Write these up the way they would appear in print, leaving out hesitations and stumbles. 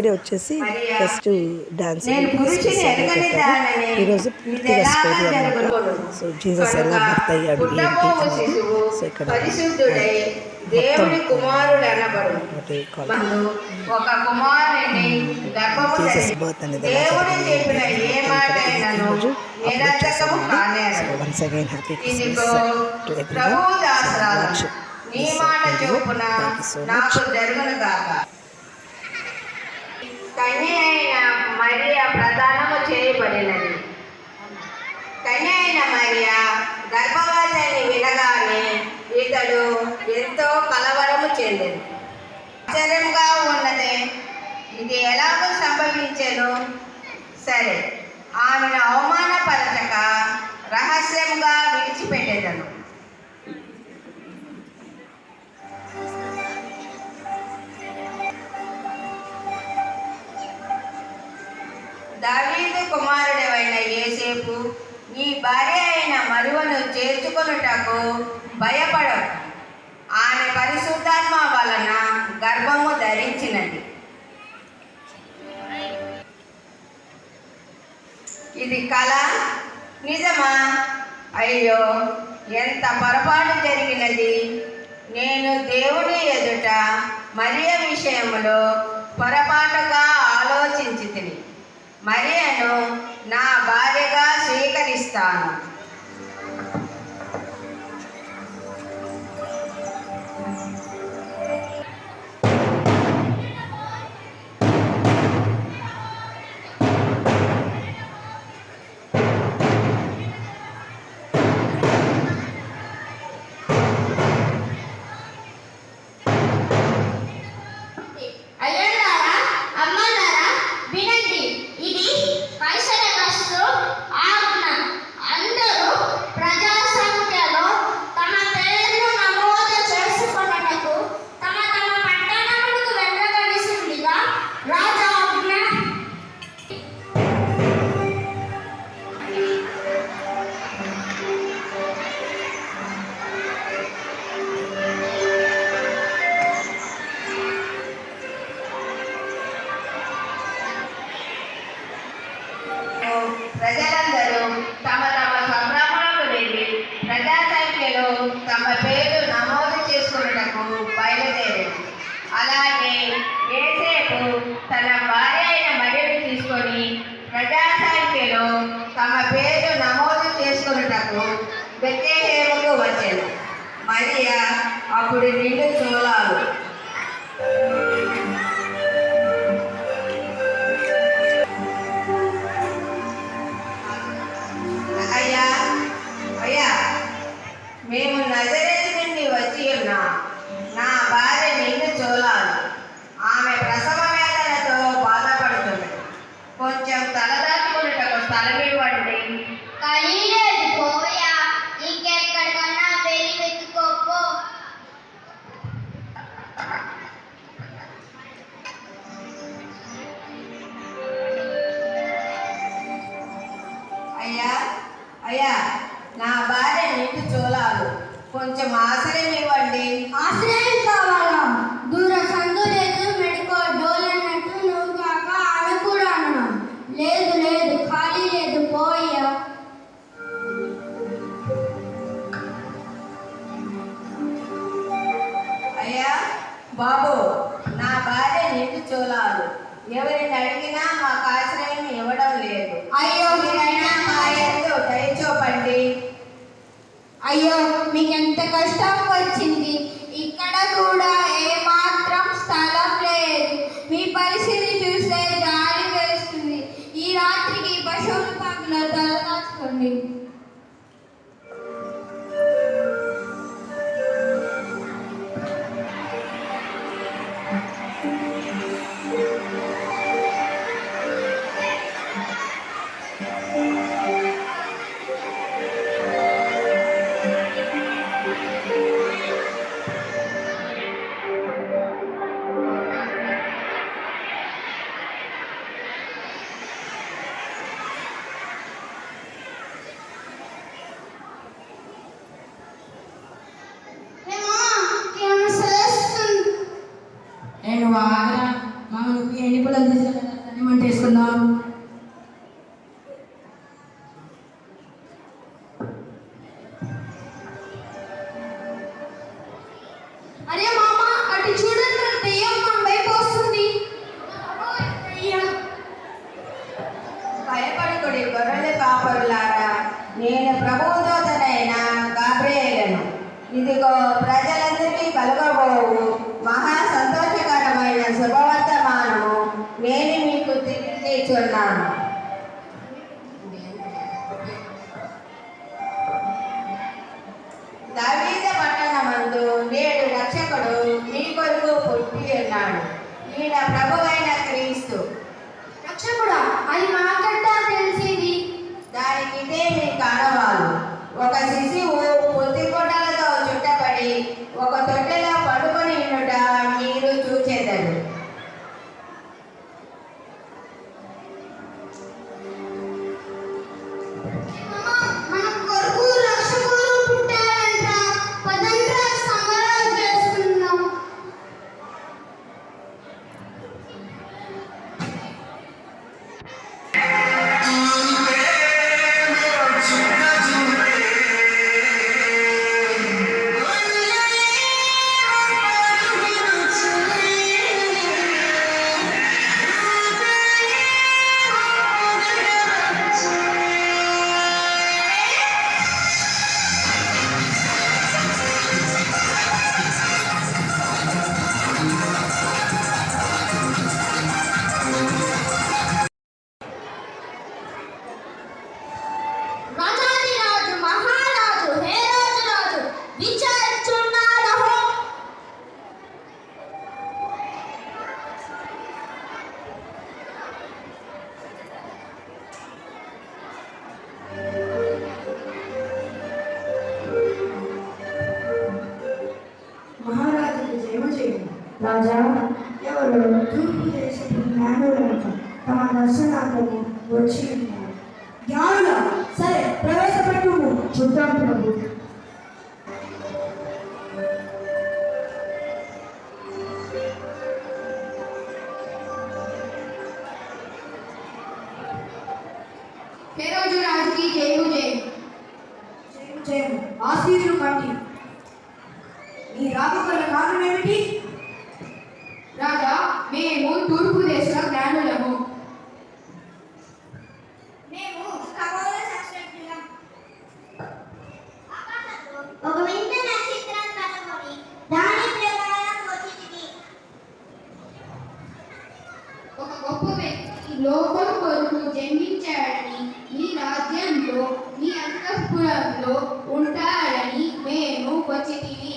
Friday వచ్చేసి first dance పెట్టారు. ఈరోజు పూర్తిగా స్టోరీ అనమాట. సో జీసస్ ఎలా బర్త్ అయ్యాడు ఏంటి అనేది. సో ఇక్కడ జీసస్ బర్త్ అనేది ఈరోజు అప్లోడ్ చేశానండి. So once again happy Christmas to everyone. Watch this video. Thank you so much. కన్య అయిన మరియా ప్రదానము చేయబడినది. కన్య అయిన మరియా గర్భవతిని వినగానే ఇతడు ఎంతో కలవరము చెందింది. ఆశ్చర్యంగా ఉన్నదే, ఇది ఎలాగో సంభవించెను? సరే, ఆమెను అవమానపరచక రహస్యంగా విడిచిపెట్టేదను. దావీదు కుమారుడైన యోసేపు, నీ భార్య అయిన మరియను చేర్చుకొనుటకు భయపడవు. ఆమె పరిశుద్ధాత్మ వలన గర్భము ధరించినది. ఇది కళ నిజమా? అయ్యో, ఎంత పొరపాటు జరిగినది. నేను దేవుని ఎదుట మరియ విషయంలో పొరపాటుగా ఆలోచించితిని. మరియను నా భార్యగా స్వీకరిస్తాను. ప్రజలందరూ తమ తమ స్వగ్రామాలకు వెళ్ళి ప్రజా సంఖ్యలో తమ పేరు నమోదు చేసుకున్నటకు బయలుదేరారు. అలాగే యోసేపు తన భార్య అయిన మరియను తీసుకొని ప్రజా సంఖ్యలో తమ పేరు నమోదు చేసుకున్నటకు బెత్లెహేముకు వచ్చాను. మరియ అప్పుడు నిండు చూలాలు. మేము నజరేతు నుండి వచ్చి ఉన్నాం. నా భార్య నిన్ను చూడాలి. ఆమె ప్రసవ వేదనతో బాధపడుతుంది. కొంచెం తలదాచుకున్నటకు స్థలం ఇవ్వండి. కలిలేదు పోయా, ఇంకెక్కడికన్నా వెళ్ళి వెతుకోపో. అయ్యా అయ్యా, నా భార్య నిన్ను చూడాలి. కొంచెం ఆశ్రయం ఇవ్వండి. ఆశ్రయం కావాలా? దూర సందు లేదు, మెడికో డోల్ అన్నట్టు నువ్వు కాక ఆమె కూడా అన్నా. లేదు లేదు, ఖాళీ లేదు పోయా. అయ్యా బాబు, నా భార్య నిన్ను చూడాలి. ఎవరిని అడిగినా మాకు ఆశ్రయం ఇవ్వడం లేదు. అయ్యో మీరైనా మా ఎందు దయ చూపండి. అయ్యో, మీకెంత కష్టం వచ్చింది. ఇక్కడ కూడా ఏమాత్రం స్థలం లేదు. మీ పరిస్థితి చూస్తే జాలి వేస్తుంది. ఈ రాత్రికి పశువుల పాకలో తలదాచుకోండి. రక్షకుడు మీ కొరకు పుట్టి ఉన్నాడు. ఈయన ప్రభువైన క్రీస్తు. రక్షకుడా, అది మాకట్టా తెలిసేది. దానికి ఇదే మీ కారణవాలు. ఒక శిశువు పొత్తికొట్టలతో చుట్టబడి ఒక తొట్టెలో పడుకొని ఉండుట మీరు చూచెదరు. మన కొరకు రక్షకుడు పుట్టారంట. పదండ్రా సంబరాలు చేసుకుందాం. రాజాదిరాజు మహారాజు హేరోదు రాజు విచారించున్నాడహో. మహారాజుకు జయము చేయము. రాజా, ఎవరు తూర్పు దేశపు జ్ఞానులంట తమ దర్శనార్థము వచ్చి ఉన్నారు. జ్ఞానుల సరే, ప్రవేశపెట్టుము. చూద్దాం ప్రభు. హేరోదు రాజుకి జయము జయము. జయము జయము. ఆశీర్లు కంటి నీ రాకగల కారణం ఏమిటి? రాజా, మేము తూర్పు దేశ జ్ఞానులము. మేము ఖగోళ శాస్త్రజ్ఞులం. ఒక వింత నక్షత్రం కనుగొని దాని ప్రకారం వచ్చింది. ఒక గొప్ప వ్యక్తి లోకం కొరకు జన్మించాడని, మీ రాజ్యంలో మీ అంతఃపురంలో ఉంటాడని మేము వచ్చితిమి.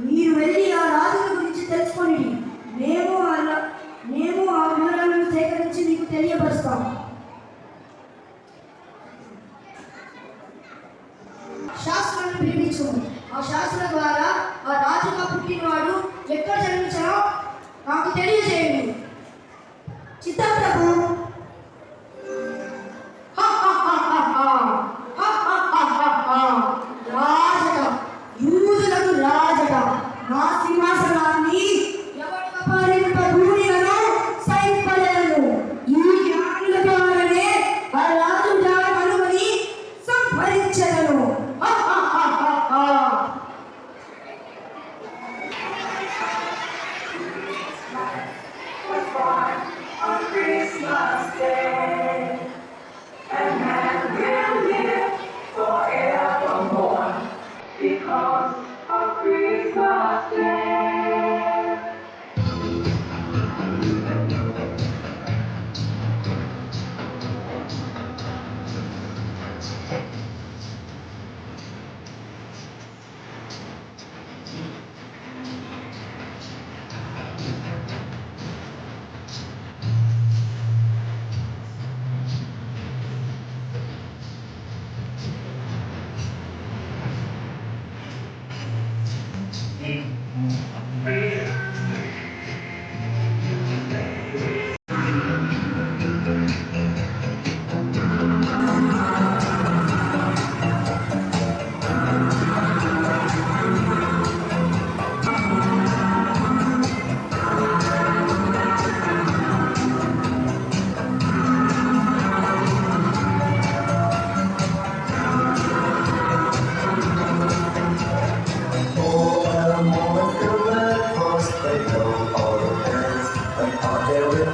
మీరు వెళ్ళి ఆ రాజుల గురించి తెలుసుకొని మేము ఆ వివరాలను సేకరించి మీకు తెలియపరుస్తాం. శాస్త్రాన్ని పిలిపించు. ఆ శాస్త్రం ద్వారా ఆ రాజుగా పుట్టినవాడు ఎక్కడ జన్మించారో నాకు తెలియజేయండి. చిత్తం ప్రభు. రాజట, యూదులకు రాజట, నా సింహాసనాన్ని ఎవడు అపహరింప భూమిలను సైపలేను. ఈ జ్ఞానుల ద్వారానే ఆ రాజు కనుగొని సంహరించెదను.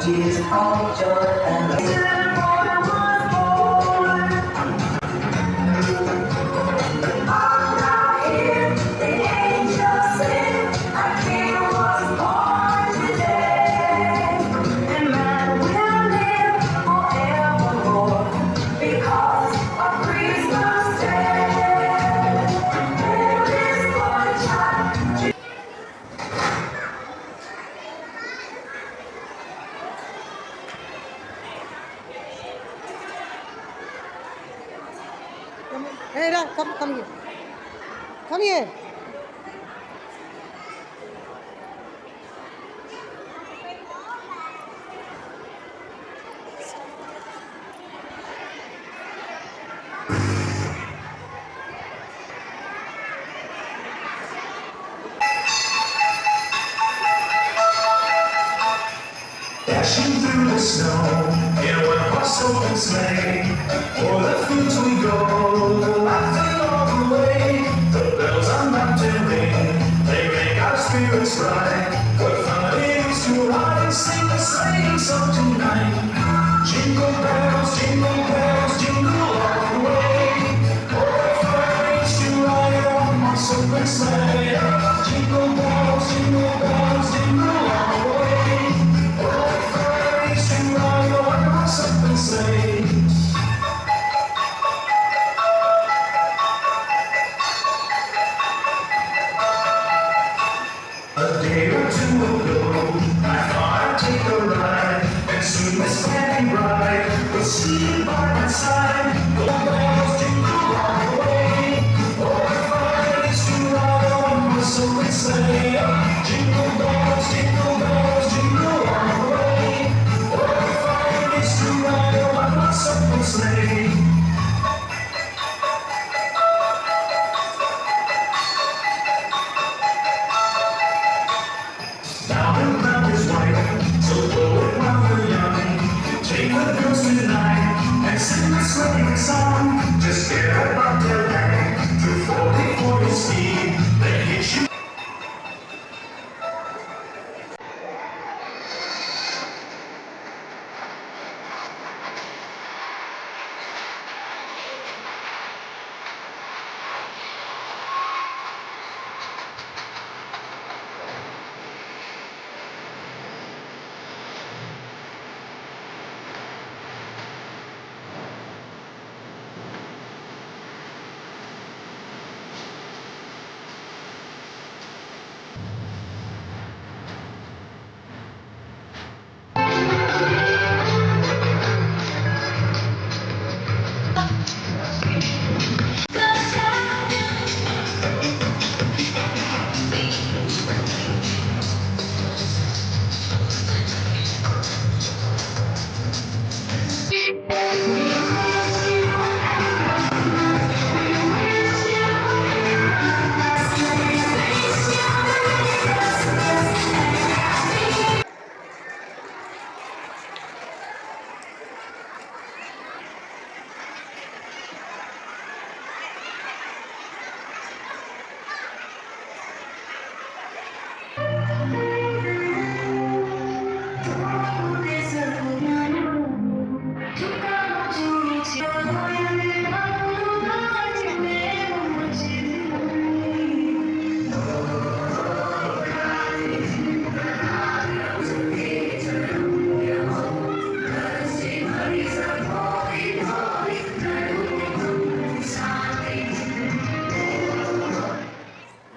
Tears of joy and Come here. Dashing through the snow in a one-horse open sleigh. O'er the fields we go, laughing all the way. The bells on mountain ring, they make our spirits bright. What fun it is to ride and sing a sleighing song tonight. Jingle bells, jingle all the way. Oh, what fun it is to ride in a one-horse open sleigh. Jingle bells, jingle all the way. Something say a day or two ago, I thought I'd take a ride, and soon Miss Fanny Bride was seated by my side. The bells jingle all the way. Oh, what fun it is to ride on my open sleigh. Jingle bells, jingle all the way. Oh, what fun it is to ride on my open sleigh. Now the ground is white, so go it while we're young. Take the girls tonight and sing the sleighing song. Just get about their land to 40 speed. They hit you.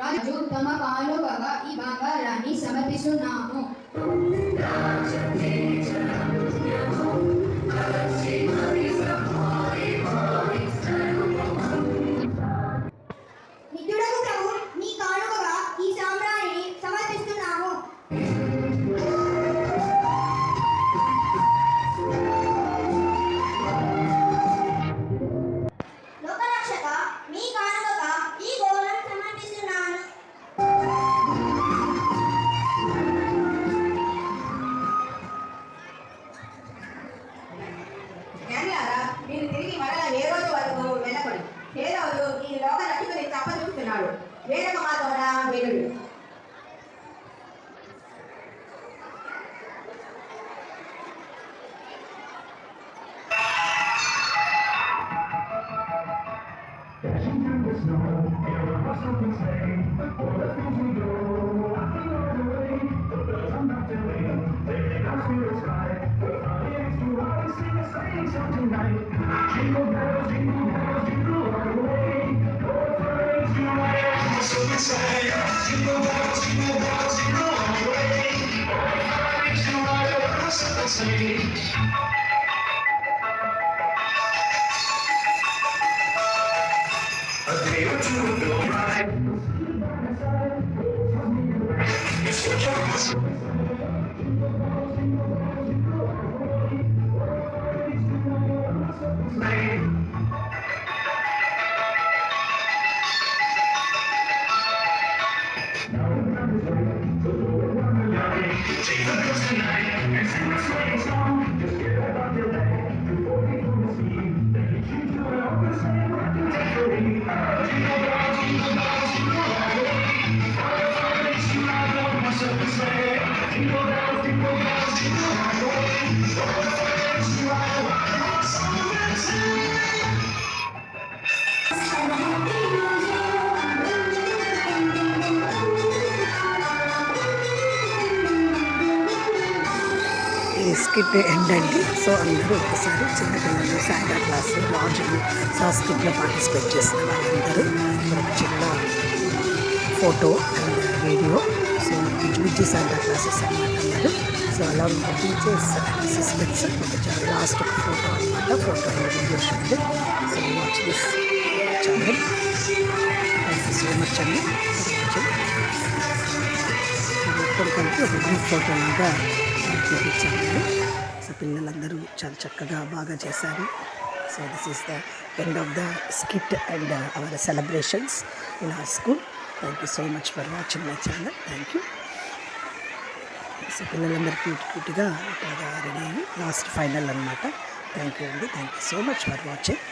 రాజు తమ కానుకగా ఈ బంగారాన్ని సమర్పిస్తున్నాము. నిత్యుడకు ప్రభు నీ కానుకగా ఈ సామ్రాణిని సమర్పిస్తున్నాము. లోకరక్షక మీ కానుకగా ఈ గోళం సమర్పిస్తున్నాను. జ్ఞానులారా, మీరు తిరిగి మరలా ఏ రోజు వరకు వెళ్ళకూడదు. ఏ రోజు ఈ లోక రక్షకుని తప్పచూస్తున్నాడు. వేరొక మా ద్వారా వెలుడు. Dashing through the snow in a one-horse open sleigh. O'er the fields we go, laughing all the way. The bells on mountain ring, they make our spirits bright. What fun it is to ride and sing a sleighing song tonight. Jingle bells, jingle all the way. Oh, what fun it is to ride on my open sleigh. Jingle bells, jingle all the way. Oh, what fun it is to ride on my open sleigh. A day or two you will feel right. It's your choice. Take the pills tonight and sing a sweet song. Just get about your day before people can see that you keep doing all the same rockin' daiquiri. Jingle bells, jingle bells, jingle all the way. Fire makes you ride on my silver sleigh. Jingle bells, jingle bells, jingle all the way. Fire makes you ride on my silver sleigh. ఈ skit end అండి. So అందరూ ఒకసారి చిన్నపిల్లలు Santa Claus లాడ్జ్లు so ఆ స్కిట్లో participate చేసిన వాళ్ళందరూ ఒక చిన్న ఫోటో అండ్ వీడియో. సో విజి శాంటా క్లాసెస్ అనమాట అందరూ. సో అలా ఉన్న టీచర్స్ అసిస్టెంట్స్ లాస్ట్ ఒక ఫోటో అనమాట. Photo and video shoot. So watch this channel. Thank you so much అండి. మొత్తం కలిపి ఒక గ్రూప్ ఫోటో లాగా చూపించామండి. సో పిల్లలందరూ చాలా చక్కగా బాగా చేశారు. So this is the end of the skit and hour celebrations in our school. Thank you so much for watching my channel. Thank you. So పిల్లలందరూ క్యూట్గా ఇట్లాగా రెడీ అయ్యి లాస్ట్ ఫైనల్ అనమాట. థ్యాంక్ యూ అండి. Thank you so much for watching.